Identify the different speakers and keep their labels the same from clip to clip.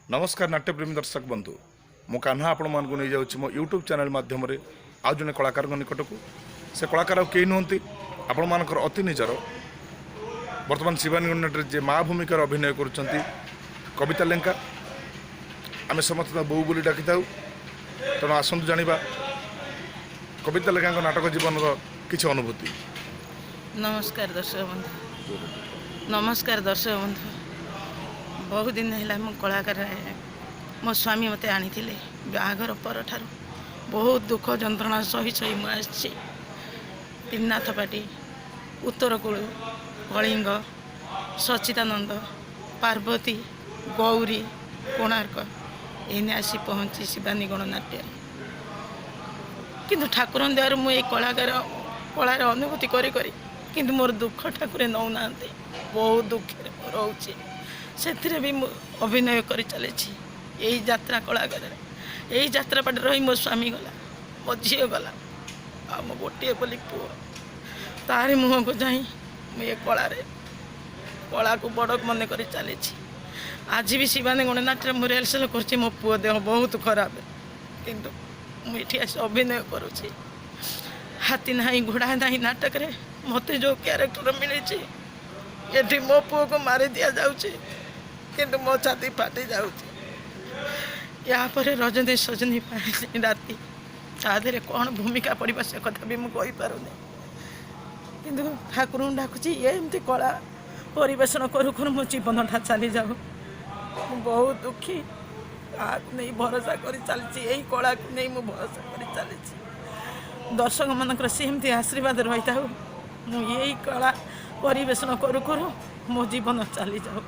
Speaker 1: नमस्कार नाट्यप्रेमी दर्शक बंधु मु कान्हा आपण मान नहीं जाऊँ मो यूट्यूब चैनल माध्यम आउ जड़े कलाकार निकट को से कलाकार कई नुहति आपण मानकर अति निजर बर्तमान शिवानी गणनेट जे माँ भूमिकार अभिनय कर कविता लेंका आम समस्त बो बोली डाकी था तेणु आसतु जाना कविता लेखा नाटक जीवन किसी अनुभूति।
Speaker 2: नमस्कार दर्शक बंधु। नमस्कार दर्शक बंधु। बहुत दिन है मो कलाकार मो स्वामी मते आनी बाहागर पर ठारू बहुत दुख जंत्रणा सही सही मुझे तीनाथ पाटी उत्तरकूल कलिंग सच्चिदानंद पार्वती गौरी कोणार्क एने आसी पहुँची शिवानी गणनाट्य किंतु ठाकुर दयार मुझे कलाकार कलार अनुभूति करी किंतु मोर दुख ठाकुर नौना बहुत दुखे रोचे से भी अभिनय कर चली यही यात्रा कलाकार यही यात्रा पाटे रही मो स्वामी गला मो झी गला आ मो गोटे बोली पुओ तारी मुह को जाई ये कला को बड़ मन कर चली आज भी शिवानी गणनाट्य मु रिहर्सल कर मो पुओ देह बहुत खराब किंतु मुझे आस अभिनय करुँची हाथी ना घोड़ा ना नाटक रे मते जो क्यारेक्टर मिली ये मो पुओ को मारी दि जाऊँगी किंतु मो छाती फाटी जाऊँगी या पर रजनी सजनी राति तादे कौन भूमिका पड़ा से कथा भी मुझे पारुनी किंतु ठाकुर डाकुची एमती कला परिवेशन करू करू मो जीवन टा चली जाऊ बहुत दुखी नहीं भरोसा कर चली यही कला को नहीं मुझे भरोसा कर चली दर्शक मानकर सेमती आशीर्वाद रही था यही कला परिवेशन करू करू मो जीवन चली जाऊ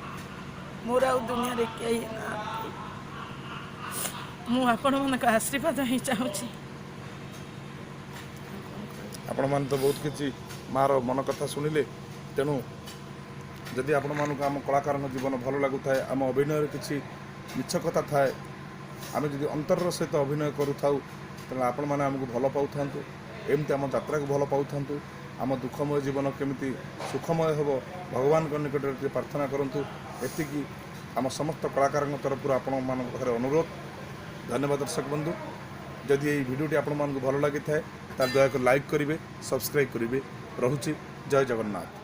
Speaker 2: मोर आ दुनिया रे कई ना आपण मान आशीर्वाद ही चाहूँगी।
Speaker 1: आपण मान तो बहुत किसी मार मन कथा शुणिले तेणु जदि आपण मानक आम कलाकार जीवन भल लगु थाए आम अभिनय किसी मिछ कथा थाए आम जदि अंतर सहित अभिनय करूँ तेणु आपण मैंने आमको भल पाऊ था एमती आम यात्रा को भल पाऊ था आम दुखमय जीवन केमी सुखमय हम भगवान निकट प्रार्थना करूँ एति आम समस्त कलाकार तरफ आपण मान पाखे अनुरोध। धन्यवाद दर्शक बंधु। जदि ये भिडियोटी आपण मानक भल लगी थाए तार दयाकर लाइक करेंगे सब्सक्राइब करेंगे। रहुछि जय जगन्नाथ।